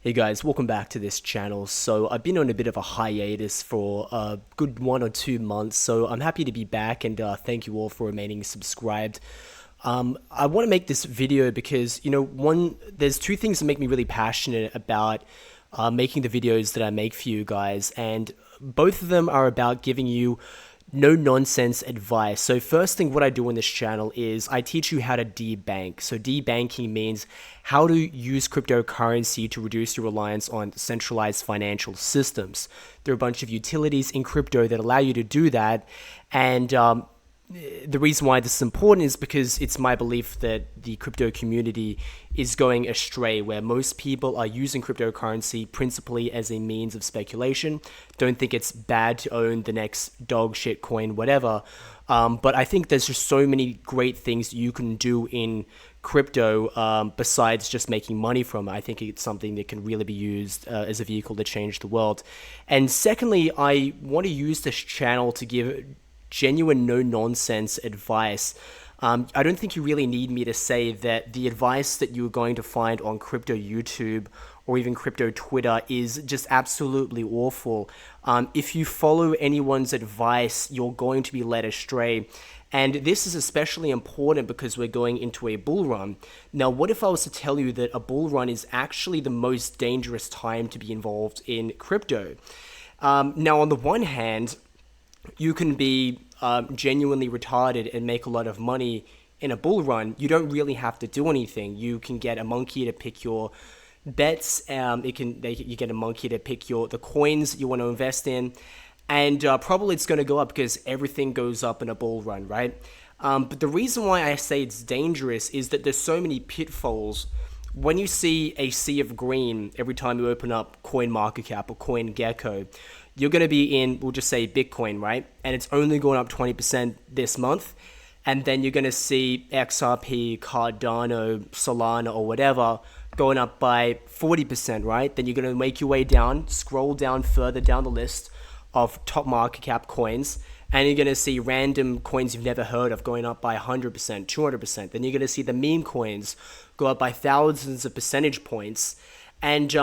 Hey guys, welcome back to this channel. So I've been on a bit of a hiatus for a good 1 or 2 months, so I'm happy to be back and thank you all for remaining subscribed. I want to make this video because, there's two things that make me really passionate about making the videos that I make for you guys, and both of them are about giving you no nonsense advice. So first thing, what I do on this channel is I teach you how to debank. So debanking means how to use cryptocurrency to reduce your reliance on centralized financial systems. There are a bunch of utilities in crypto that allow you to do that, and the reason why this is important is because it's my belief that the crypto community is going astray, where most people are using cryptocurrency principally as a means of speculation. Don't think it's bad to own the next dog shit coin, whatever. But I think there's just so many great things you can do in crypto besides just making money from it. I think it's something that can really be used as a vehicle to change the world. And secondly, I want to use this channel to give genuine no-nonsense advice. I don't think you really need me to say that the advice that you're going to find on crypto YouTube or even crypto Twitter is just absolutely awful. If you follow anyone's advice, you're going to be led astray. And this is especially important because we're going into a bull run. Now, what if I was to tell you that a bull run is actually the most dangerous time to be involved in crypto? Now, on the one hand, you can be genuinely retarded and make a lot of money in a bull run. You don't really have to do anything. You can get a monkey to pick your bets. You get a monkey to pick the coins you want to invest in, and probably it's going to go up because everything goes up in a bull run, right? But the reason why I say it's dangerous is that there's so many pitfalls. When you see a sea of green every time you open up CoinMarketCap or CoinGecko, you're going to be in, we'll just say Bitcoin, right? And it's only going up 20% this month. And then you're going to see XRP, Cardano, Solana, or whatever going up by 40%, right? Then you're going to make your way down, scroll down further down the list of top market cap coins, and you're going to see random coins you've never heard of going up by 100%, 200%. Then you're going to see the meme coins go up by thousands of percentage points. And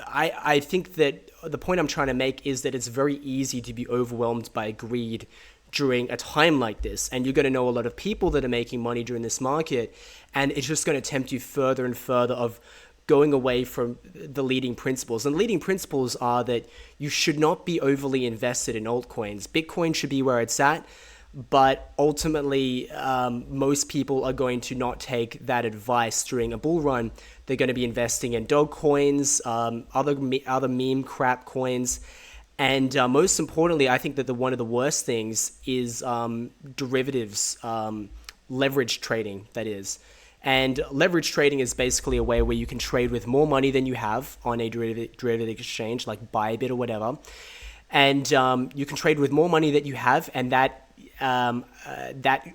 I think that the point I'm trying to make is that it's very easy to be overwhelmed by greed during a time like this. And you're going to know a lot of people that are making money during this market, and it's just going to tempt you further and further of going away from the leading principles. And leading principles are that you should not be overly invested in altcoins. Bitcoin should be where it's at, but ultimately most people are going to not take that advice during a bull run. They're going to be investing in dog coins, other meme crap coins, and most importantly, I think that one of the worst things is derivatives, leverage trading, that is. And leverage trading is basically a way where you can trade with more money than you have on a derivative exchange like Bybit or whatever. And you can trade with more money that you have, and that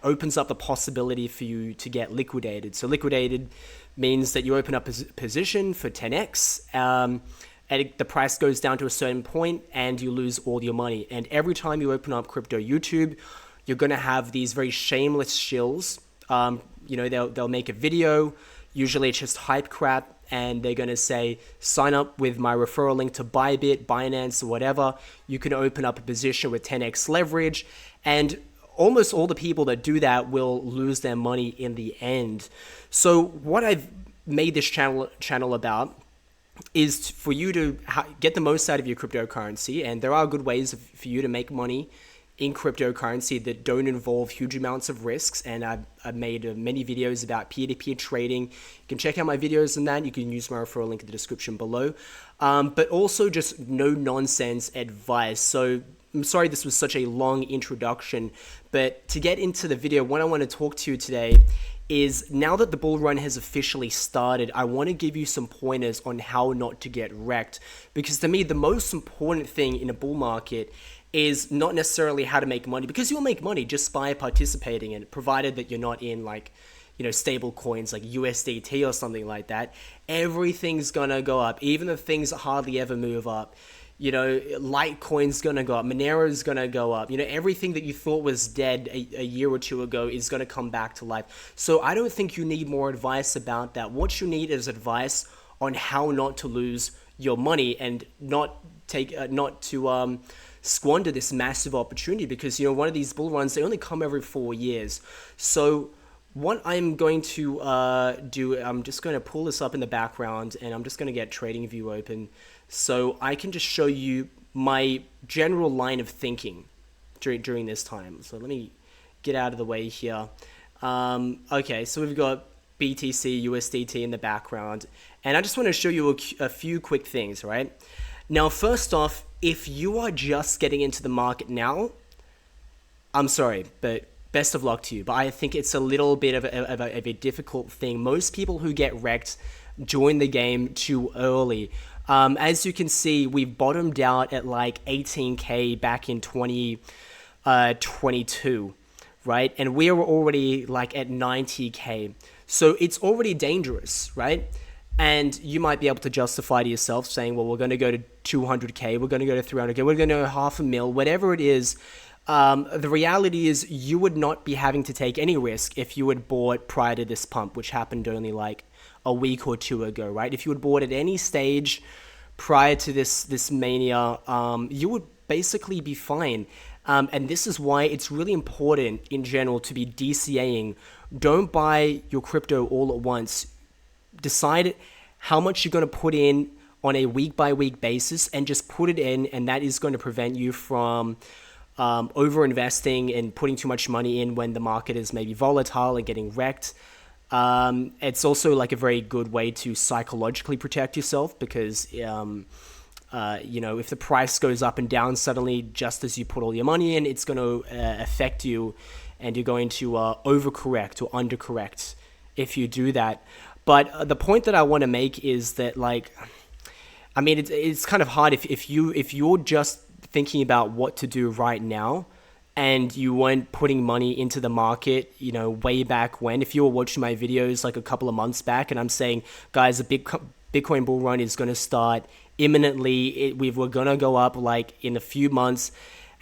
opens up the possibility for you to get liquidated. So liquidated means that you open up a position for 10x, and the price goes down to a certain point and you lose all your money. And every time you open up crypto YouTube, you're going to have these very shameless shills. They'll make a video. Usually it's just hype crap, and they're going to say, sign up with my referral link to Bybit, Binance, or whatever. You can open up a position with 10x leverage, and almost all the people that do that will lose their money in the end. So what I've made this channel about is for you to get the most out of your cryptocurrency, and there are good ways for you to make money in cryptocurrency that don't involve huge amounts of risks. And I've made many videos about peer-to-peer trading. You can check out my videos on that. You can use my referral link in the description below. But also just no nonsense advice. So I'm sorry this was such a long introduction, but to get into the video, what I want to talk to you today is, now that the bull run has officially started, I want to give you some pointers on how not to get wrecked. Because to me, the most important thing in a bull market is not necessarily how to make money, because you'll make money just by participating in it, provided that you're not in stable coins like USDT or something like that. Everything's gonna go up, even the things that hardly ever move up. Litecoin's gonna go up, Monero's gonna go up. Everything that you thought was dead a year or two ago is gonna come back to life. So I don't think you need more advice about that. What you need is advice on how not to lose your money and not to squander this massive opportunity, because one of these bull runs, they only come every 4 years. So what I'm going to do, I'm just going to pull this up in the background, and I'm just going to get TradingView open so I can just show you my general line of thinking during this time. So let me get out of the way here. Okay, so we've got BTC, USDT in the background, and I just want to show you a few quick things, right? Now, first off, if you are just getting into the market now, I'm sorry, but best of luck to you. But I think it's a little bit of a difficult thing. Most people who get wrecked join the game too early. As you can see, we've bottomed out at like 18K back in 2022, right? And we are already like at 90K. So it's already dangerous, right? And you might be able to justify to yourself saying, well, we're going to go to 200K, we're going to go to 300K, we're going to go $500,000, whatever it is. The reality is you would not be having to take any risk if you had bought prior to this pump, which happened only like a week or two ago, right? If you had bought at any stage prior to this mania, you would basically be fine. And this is why it's really important in general to be DCAing. Don't buy your crypto all at once. Decide how much you're going to put in on a week-by-week basis and just put it in, and that is going to prevent you from over-investing and putting too much money in when the market is maybe volatile and getting wrecked. It's also like a very good way to psychologically protect yourself, because if the price goes up and down suddenly just as you put all your money in, it's going to affect you, and you're going to overcorrect or undercorrect if you do that. But the point that I want to make is that, like, I mean, it's kind of hard if you're just thinking about what to do right now, and you weren't putting money into the market, way back when. If you were watching my videos like a couple of months back, and I'm saying, guys, the Bitcoin bull run is going to start imminently. We're going to go up like in a few months,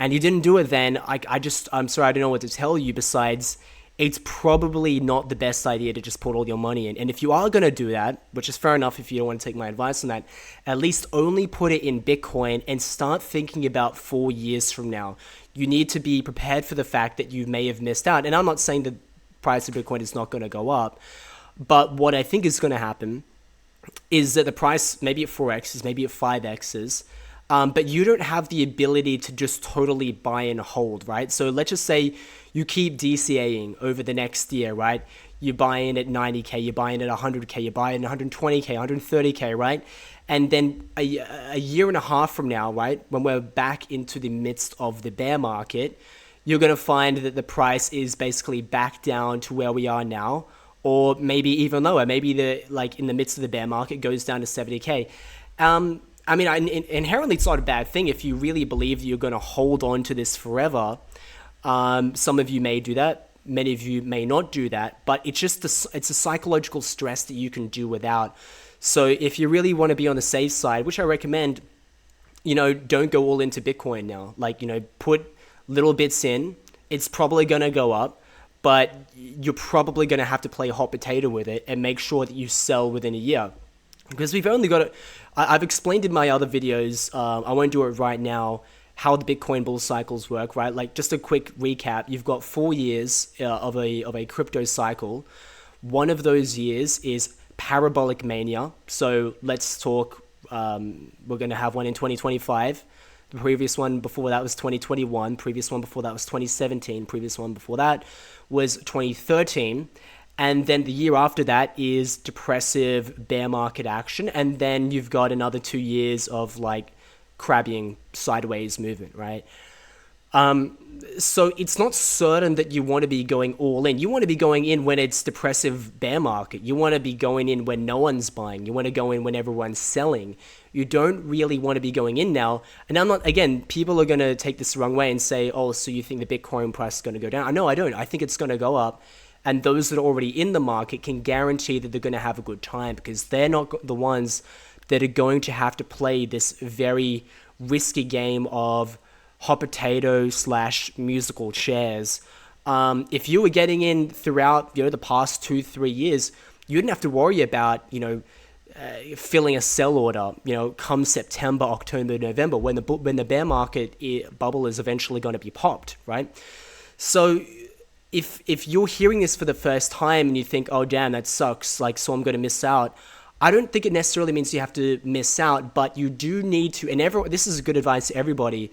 and you didn't do it then. I'm sorry, I don't know what to tell you besides it's probably not the best idea to just put all your money in. And if you are going to do that, which is fair enough if you don't want to take my advice on that, at least only put it in Bitcoin and start thinking about 4 years from now. You need to be prepared for the fact that you may have missed out. And I'm not saying the price of Bitcoin is not going to go up, but what I think is going to happen is that the price maybe at 4x's, maybe at 5x's, but you don't have the ability to just totally buy and hold, right? So let's just say you keep DCAing over the next year, right? You buy in at 90K, you buy in at 100K, you buy in at 120K, 130K, right? And then a year and a half from now, right, when we're back into the midst of the bear market, you're going to find that the price is basically back down to where we are now, or maybe even lower. Maybe in the midst of the bear market goes down to 70K. I mean, inherently, it's not a bad thing if you really believe that you're going to hold on to this forever. Some of you may do that. Many of you may not do that. But it's just it's a psychological stress that you can do without. So if you really want to be on the safe side, which I recommend, don't go all into Bitcoin now. Put little bits in. It's probably going to go up, but you're probably going to have to play hot potato with it and make sure that you sell within a year. Because we've only got I've explained in my other videos, I won't do it right now, how the Bitcoin bull cycles work, right? Like, just a quick recap. You've got 4 years of a crypto cycle. One of those years is parabolic mania. So let's talk, we're going to have one in 2025. The previous one before that was 2021. Previous one before that was 2017. Previous one before that was 2013. And then the year after that is depressive bear market action. And then you've got another 2 years of like crabbing sideways movement, right? So it's not certain that you want to be going all in. You want to be going in when it's depressive bear market. You want to be going in when no one's buying. You want to go in when everyone's selling. You don't really want to be going in now. And I'm not, again, people are going to take this the wrong way and say, oh, so you think the Bitcoin price is going to go down? No, I don't. I think it's going to go up. And those that are already in the market can guarantee that they're going to have a good time, because they're not the ones that are going to have to play this very risky game of hot potato / musical chairs. If you were getting in throughout the past 2-3 years, you didn't have to worry about filling a sell order, come September, October, November, when the bear market bubble is eventually going to be popped, right? So if you're hearing this for the first time and you think, oh damn, that sucks, like, so I'm going to miss out. I don't think it necessarily means you have to miss out, but you do need to, and this is good advice to everybody.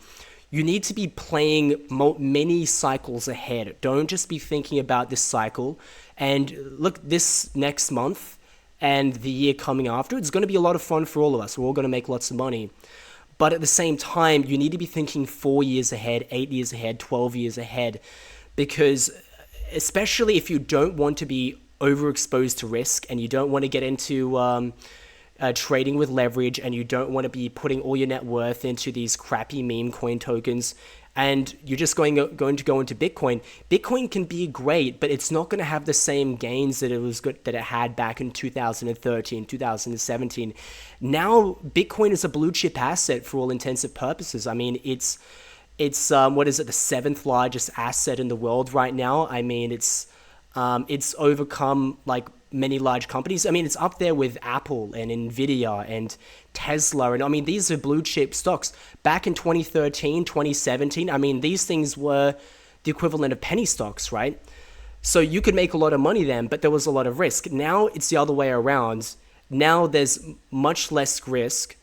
You need to be playing many cycles ahead. Don't just be thinking about this cycle. And look, this next month and the year coming after, it's going to be a lot of fun for all of us. We're all going to make lots of money. But at the same time, you need to be thinking 4 years ahead, 8 years ahead, 12 years ahead. Because especially if you don't want to be overexposed to risk and you don't want to get into trading with leverage and you don't want to be putting all your net worth into these crappy meme coin tokens and you're just going to go into Bitcoin. Bitcoin can be great, but it's not going to have the same gains that it had back in 2013, 2017. Now, Bitcoin is a blue chip asset for all intents and purposes. I mean, it's what is it, the 7th largest asset in the world right now. I mean, it's overcome like many large companies. I mean, it's up there with Apple and Nvidia and Tesla. And I mean, these are blue chip stocks. Back in 2013, 2017, I mean, these things were the equivalent of penny stocks, right? So you could make a lot of money then, but there was a lot of risk. Now it's the other way around. Now there's much less risk,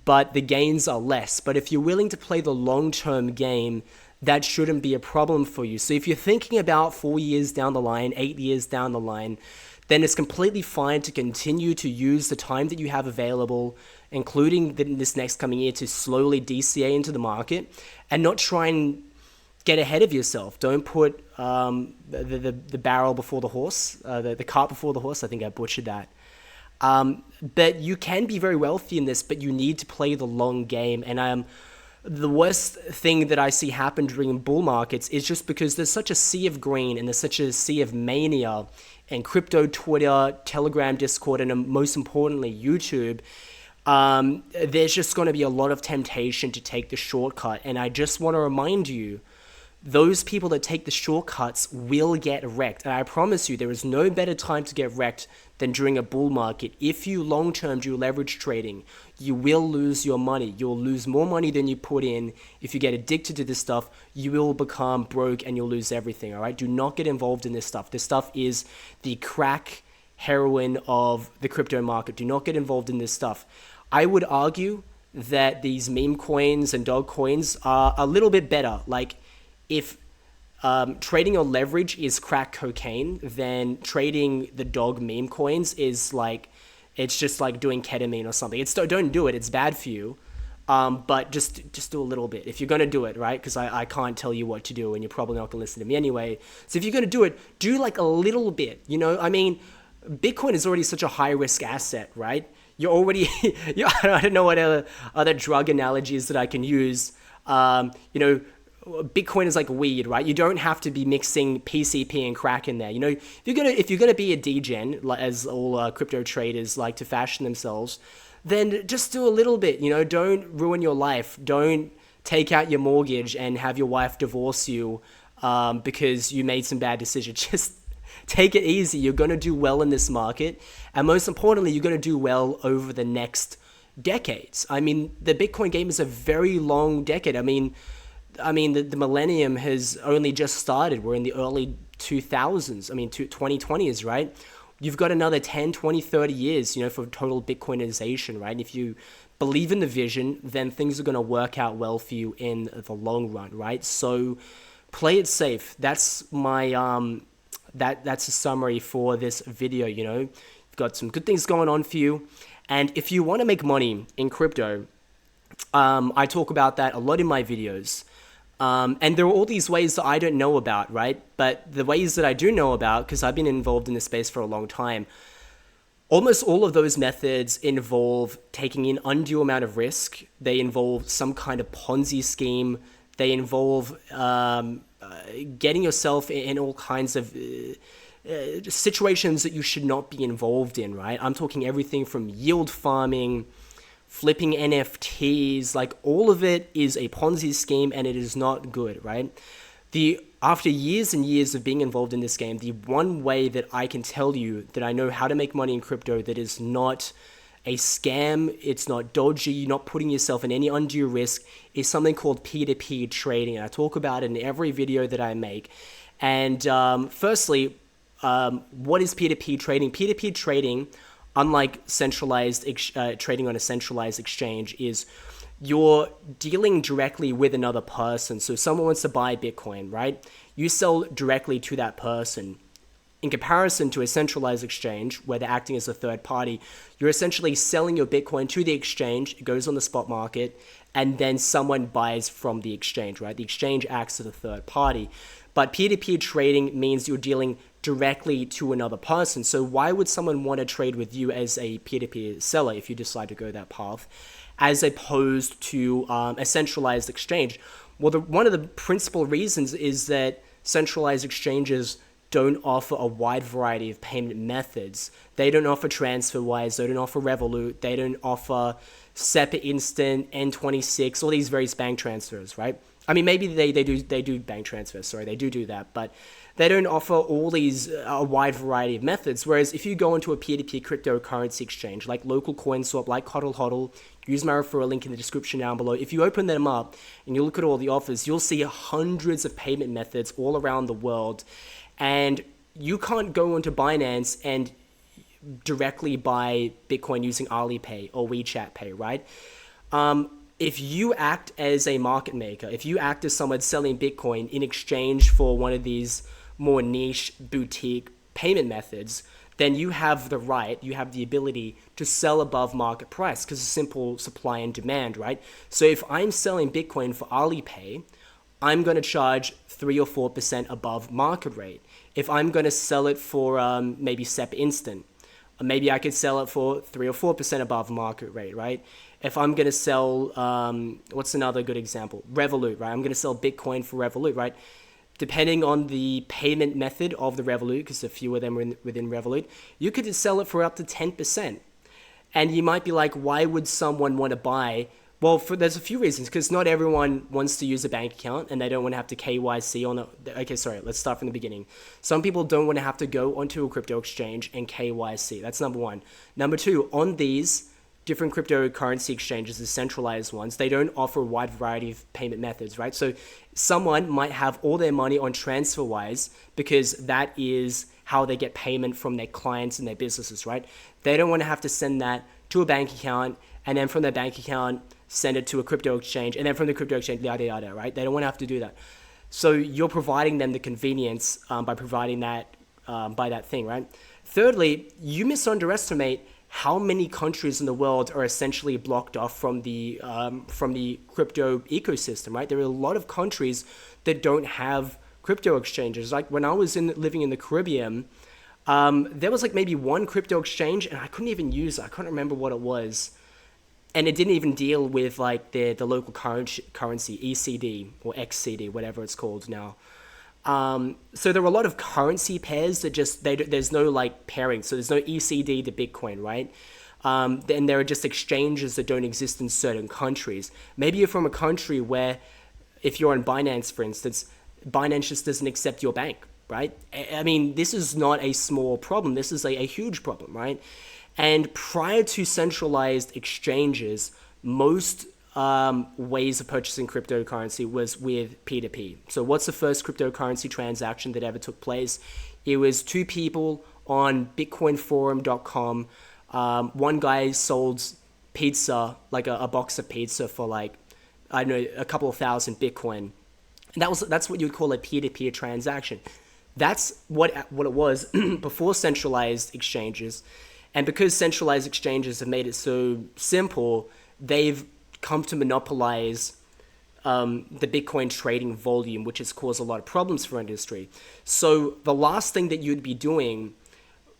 but the gains are less. But if you're willing to play the long-term game, that shouldn't be a problem for you. So if you're thinking about 4 years down the line, 8 years down the line, then it's completely fine to continue to use the time that you have available, including this next coming year, to slowly DCA into the market and not try and get ahead of yourself. Don't put the barrel before the horse, the cart before the horse. I think I butchered that. But you can be very wealthy in this, but you need to play the long game. And the worst thing that I see happen during bull markets is just because there's such a sea of green and there's such a sea of mania and crypto, Twitter, Telegram, Discord, and most importantly, YouTube. There's just going to be a lot of temptation to take the shortcut. And I just want to remind you, those people that take the shortcuts will get wrecked. And I promise you, there is no better time to get wrecked than during a bull market. If you long-term do leverage trading, you will lose your money. You'll lose more money than you put in. If you get addicted to this stuff, you will become broke and you'll lose everything, all right? Do not get involved in this stuff. This stuff is the crack heroin of the crypto market. Do not get involved in this stuff. I would argue that these meme coins and dog coins are a little bit better. Like, if trading on leverage is crack cocaine, then trading the dog meme coins is like, it's just like doing ketamine or something. Don't do it. It's bad for you. But just do a little bit if you're going to do it, right? Because I can't tell you what to do and you're probably not going to listen to me anyway. So if you're going to do it, do like a little bit, I mean, Bitcoin is already such a high risk asset, right? You're already, I don't know what other drug analogies that I can use. Bitcoin is like weed, right? You don't have to be mixing PCP and crack in there. If you're gonna be a degen, as all crypto traders like to fashion themselves, then just do a little bit. Don't ruin your life. Don't take out your mortgage and have your wife divorce you because you made some bad decisions. Just take it easy. You're gonna do well in this market, and most importantly, you're gonna do well over the next decades. I mean, the Bitcoin game is a very long decade. I mean, the millennium has only just started. We're in the early 2000s. I mean, 2020 is, right? You've got another 10, 20, 30 years, for total Bitcoinization, right? And if you believe in the vision, then things are going to work out well for you in the long run, right? So play it safe. That's my, that's a summary for this video, You've got some good things going on for you. And if you want to make money in crypto, I talk about that a lot in my videos. And there are all these ways that I don't know about, right? But the ways that I do know about, because I've been involved in this space for a long time, almost all of those methods involve taking an undue amount of risk. They involve some kind of Ponzi scheme. They involve getting yourself in all kinds of situations that you should not be involved in, right? I'm talking everything from yield farming, flipping NFTs, like all of it is a Ponzi scheme and it is not good, right? The After years and years of being involved in this game, the one way that I can tell you that I know how to make money in crypto that is not a scam, it's not dodgy, you're not putting yourself in any undue risk, is something called peer-to-peer trading. And I talk about it in every video that I make. And firstly, what is peer-to-peer trading? Peer-to-peer trading, unlike centralized trading on a centralized exchange, is you're dealing directly with another person. So someone wants to buy Bitcoin, right? You sell directly to that person. In comparison to a centralized exchange where they're acting as a third party, you're essentially selling your Bitcoin to the exchange, it goes on the spot market, and then someone buys from the exchange, right? The exchange acts as a third party. But peer-to-peer trading means you're dealing directly to another person. So why would someone want to trade with you as a peer-to-peer seller if you decide to go that path, as opposed to a centralized exchange? Well, one of the principal reasons is that centralized exchanges don't offer a wide variety of payment methods. They don't offer TransferWise, they don't offer Revolut, they don't offer SEPA Instant, N26, all these various bank transfers, right? I mean, maybe they do bank transfers, sorry, they do that, but they don't offer all these a wide variety of methods. Whereas if you go into a peer-to-peer cryptocurrency exchange like Local CoinSwap, like HODL HODL, use my referral link in the description down below. If you open them up and you look at all the offers, you'll see hundreds of payment methods all around the world. And you can't go onto Binance and directly buy Bitcoin using Alipay or WeChat Pay, right? If you act as a market maker, if you act as someone selling Bitcoin in exchange for one of these more niche boutique payment methods, then you have the right, you have the ability to sell above market price because it's simple supply and demand, right? So if I'm selling Bitcoin for Alipay, I'm going to charge 3 or 4% above market rate. If I'm going to sell it for maybe SEP Instant, maybe I could sell it for 3 or 4% above market rate, right? If I'm going to sell, what's another good example? Revolut, right? I'm going to sell Bitcoin for Revolut, right? Depending on the payment method of the Revolut, because a few of them are within Revolut, you could sell it for up to 10%. And you might be like, why would someone want to buy? Well, there's a few reasons, because not everyone wants to use a bank account and they don't want to have to KYC on it. Okay, sorry, let's start from the beginning. Some people don't want to have to go onto a crypto exchange and KYC. That's number one. Number two, on these different cryptocurrency exchanges, the centralized ones, they don't offer a wide variety of payment methods, right? So someone might have all their money on TransferWise because that is how they get payment from their clients and their businesses, right? They don't want to have to send that to a bank account and then from their bank account send it to a crypto exchange, and then from the crypto exchange, yada, yada, right? They don't want to have to do that. So you're providing them the convenience by providing that, by that thing, right? Thirdly, you misunderestimate how many countries in the world are essentially blocked off from the crypto ecosystem, right? There are a lot of countries that don't have crypto exchanges. Like when I was living in the Caribbean, there was like maybe one crypto exchange, and I couldn't even use it. I can't remember what it was. And it didn't even deal with like the local currency, ECD or XCD, whatever it's called now. So there were a lot of currency pairs that just, there's no like pairing. So there's no ECD to Bitcoin, right? Then there are just exchanges that don't exist in certain countries. Maybe you're from a country where, if you're on Binance, for instance, Binance just doesn't accept your bank, right? I mean, this is not a small problem. This is a huge problem, right? And prior to centralized exchanges, most ways of purchasing cryptocurrency was with P2P. So what's the first cryptocurrency transaction that ever took place? It was two people on bitcoinforum.com. One guy sold pizza, like a box of pizza for like, I don't know, a couple of thousand Bitcoin. And that's what you would call a peer-to-peer transaction. That's what it was before centralized exchanges. And because centralized exchanges have made it so simple, they've come to monopolize the Bitcoin trading volume, which has caused a lot of problems for industry. So the last thing that you'd be doing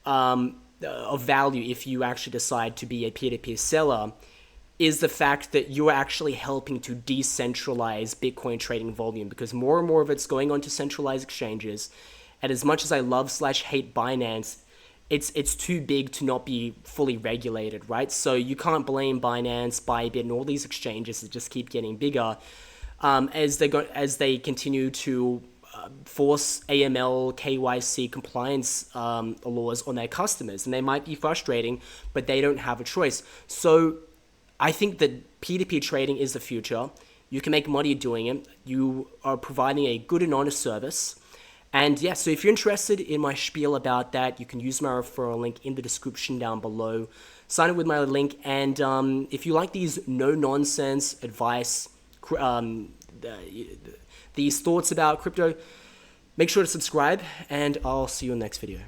of value if you actually decide to be a peer-to-peer seller is the fact that you're actually helping to decentralize Bitcoin trading volume, because more and more of it's going on to centralized exchanges. And as much as I love/hate Binance, it's too big to not be fully regulated, right? So you can't blame Binance, Bybit, and all these exchanges that just keep getting bigger as they continue to force AML, KYC compliance laws on their customers, and they might be frustrating, but they don't have a choice. So I think that P2P trading is the future. You can make money doing it. You are providing a good and honest service. And yeah, so if you're interested in my spiel about that, you can use my referral link in the description down below. Sign up with my link, and if you like these no-nonsense advice, these thoughts about crypto, make sure to subscribe, and I'll see you in the next video.